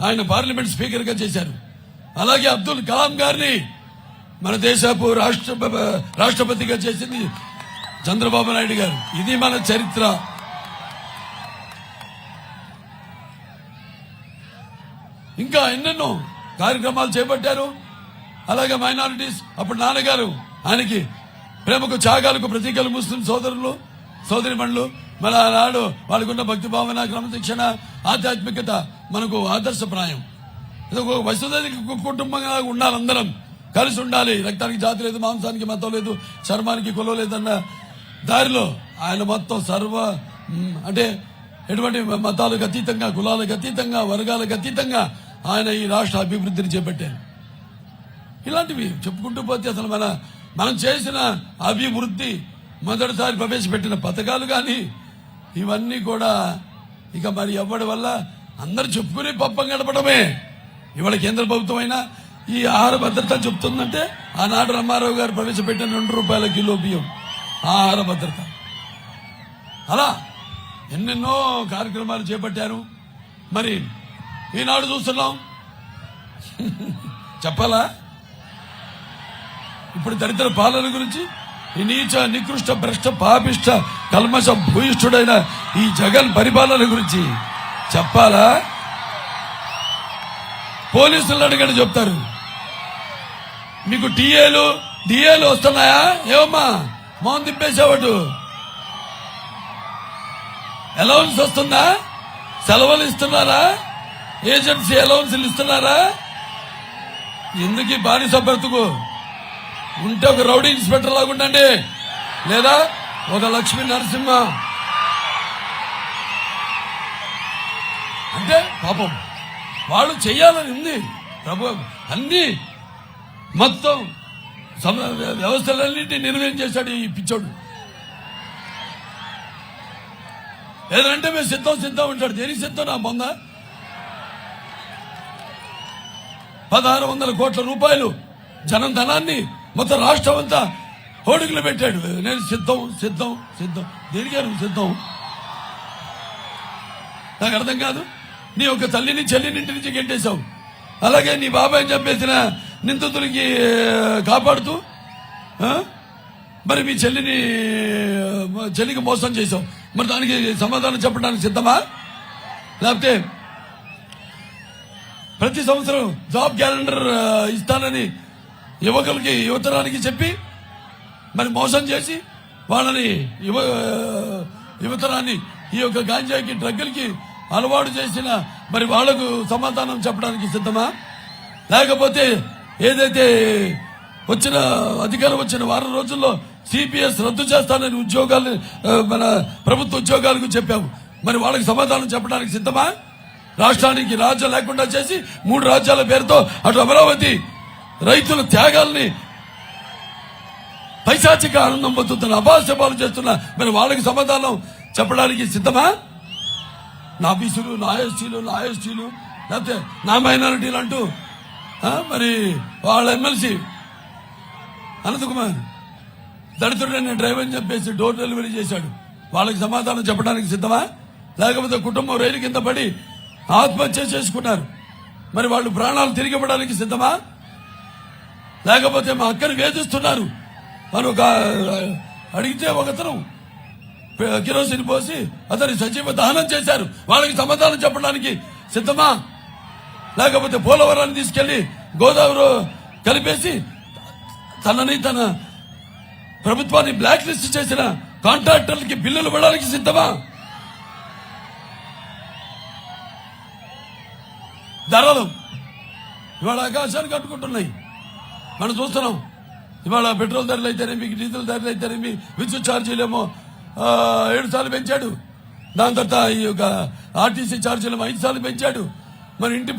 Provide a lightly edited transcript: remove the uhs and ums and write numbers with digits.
ఆయన parliament speaker గా చేశారు. అలాగే అబ్దుల్ కలాం గారిని మన దేశపు రాష్ట్రపతిగా చేసింది చంద్రబాబు నాయుడు గారు. ఇది మన చరిత్ర. ఇంకా ఎన్నెన్నో కార్యక్రమాలు చేపట్టారు. అలాగే మైనారిటీస్, అప్పుడు నాన్నగారు ఆయనకి ప్రేమకు త్యాగాలకు ప్రతీకలు ముస్లిం సోదరులు సోదరిమణులు. మన నాడు వాళ్ళకున్న భక్తి భావన, క్రమశిక్షణ, ఆధ్యాత్మికత మనకు ఆదర్శప్రాయం. ఒక వసుదైక కుటుంబంగా ఉండాలి, అందరం కలిసి ఉండాలి. రక్తానికి జాతి లేదు, మాంసానికి మతం లేదు, చర్మానికి కులం లేదన్న దారిలో ఆయన మొత్తం అంటే ఎటువంటి మతాలకు అతీతంగా, కులాలకు అతీతంగా, వర్గాలకు అతీతంగా ఆయన ఈ రాష్ట్ర అభివృద్ధిని చేపట్టారు. ఇలాంటివి చెప్పుకుంటూ పోతే అసలు మనం చేసిన అభివృద్ధి, మొదటిసారి ప్రవేశపెట్టిన పథకాలు కానీ ఇవన్నీ కూడా ఇక మరి ఎవరి వల్ల అందరు చెప్పుకుని పప్పం గడపడమే. ఇవాళ కేంద్ర ప్రభుత్వం అయినా ఈ ఆహార భద్రత చెప్తుందంటే ఆనాడు రామారావు గారు ప్రవేశపెట్టిన ₹2 కిలో బియ్యం ఆహార భద్రత. అలా ఎన్నెన్నో కార్యక్రమాలు చేపట్టారు. మరి ఈనాడు చూస్తున్నాం. చెప్పాలా? ఇప్పుడు దరిద్ర పాలన గురించి, ఈ నీచ నికృష్ట భ్రష్ట పాపిష్ట కల్మష భూయిష్ఠుడైన ఈ జగన్ పరిపాలన గురించి చెప్పాలా? పోలీసులు అడిగండి చెప్తారు. మీకు డిఏలు వస్తున్నాయా? ఏమమ్మా మౌన్ తిప్పేసేవాడు. అలౌన్స్ వస్తుందా? సెలవులు ఇస్తున్నారా? ఏజెన్సీ అలౌన్స్లు ఇస్తున్నారా? ఎందుకు బానిస బ్రతుకు? ఉంటే ఒక రౌడీ ఇన్స్పెక్టర్ లాగా ఉండండి, లేదా ఒక లక్ష్మీ నరసింహ. అంటే పాపం వాళ్ళు చెయ్యాలని ఉంది. ప్రభు అన్ని మొత్తం వ్యవస్థలన్నింటినీ నిర్వహణ చేశాడు ఈ పిచ్చోడు. ఏదంటే మేము సిద్ధం ఉంటాడు. దేనికి సిద్ధం? నా పొంద 1600 కోట్ల రూపాయలు జనం ధనాన్ని మొత్తం రాష్ట్రం అంతా హోర్డింగ్లు పెట్టాడు. నేను సిద్ధం. దేనికే నువ్వు సిద్ధం? నాకు అర్థం కాదు. నీ ఒక తల్లిని చెల్లిని ఇంటి నుంచి గెంటేశావు. అలాగే నీ బాబాయ్ చంపేసిన నిందితులకి కాపాడుతూ మరి మీ చెల్లికి మోసం చేశావు. మరి దానికి సమాధానం చెప్పడానికి సిద్ధమా? లేకపోతే ప్రతి సంవత్సరం జాబ్ క్యాలెండర్ ఇస్తానని యువతరానికి చెప్పి మరి మోసం చేసి వాళ్ళని యువతరాన్ని ఈ యొక్క గాంజాకి, డ్రగ్గులకి అలవాటు చేసిన మరి వాళ్లకు సమాధానం చెప్పడానికి సిద్ధమా? లేకపోతే ఏదైతే అధికారం వచ్చిన వారం రోజుల్లో సిపిఎస్ రద్దు చేస్తానని మన ప్రభుత్వ ఉద్యోగాలకు చెప్పాము. మరి వాళ్ళకి సమాధానం చెప్పడానికి సిద్ధమా? రాష్ట్రానికి రాజ్యం లేకుండా చేసి 3 రాజ్యాల పేరుతో అటు అమరావతి రైతుల త్యాగాల్ని పైశాచిక ఆనందం పొందుతున్న అభాస్యపాలు చేస్తున్న మరి వాళ్ళకి సమాధానం చెప్పడానికి సిద్ధమా? నా బీసీలు, నా ఎస్టీలు లేకపోతే నా మైనారిటీలు అంటూ మరి వాళ్ళ ఎమ్మెల్సీ అనంతకుమార్ దళితుడైన డ్రైవర్ చెప్పేసి డోర్ డెలివరీ చేశాడు. వాళ్ళకి సమాధానం చెప్పడానికి సిద్ధమా? లేకపోతే కుటుంబం రైలు కింద పడి ఆత్మహత్య చేసుకున్నారు. మరి వాళ్ళు ప్రాణాలు తిరిగి ఇవ్వడానికి సిద్ధమా? లేకపోతే మా అక్కను వేధిస్తున్నారు అని అడిగితే ఒకతను కిరోసిన్ పోసి అతని సజీవ దహనం చేశారు. వాళ్ళకి సమాధానం చెప్పడానికి సిద్ధమా? లేకపోతే పోలవరాన్ని తీసుకెళ్లి గోదావరి కలిపేసి తన ప్రభుత్వాన్ని బ్లాక్ లిస్ట్ చేసిన కాంట్రాక్టర్లకి బిల్లులు ఇవ్వడానికి సిద్ధమా? ధరలు ఇవాళ ఆకాశానికి కట్టుకుంటున్నాయి. మనం చూస్తున్నాం. ఇవాళ పెట్రోల్ ధరలు అయితేనేమి, డీజిల్ ధరలు అయితేనేమి, విద్యుత్ ఛార్జీలేమో 7 సార్లు పెంచాడు. దాని తర్వాత ఈ యొక్క ఆర్టీసీ ఛార్జీలు 5 సార్లు పెంచాడు. మరి ఇంటి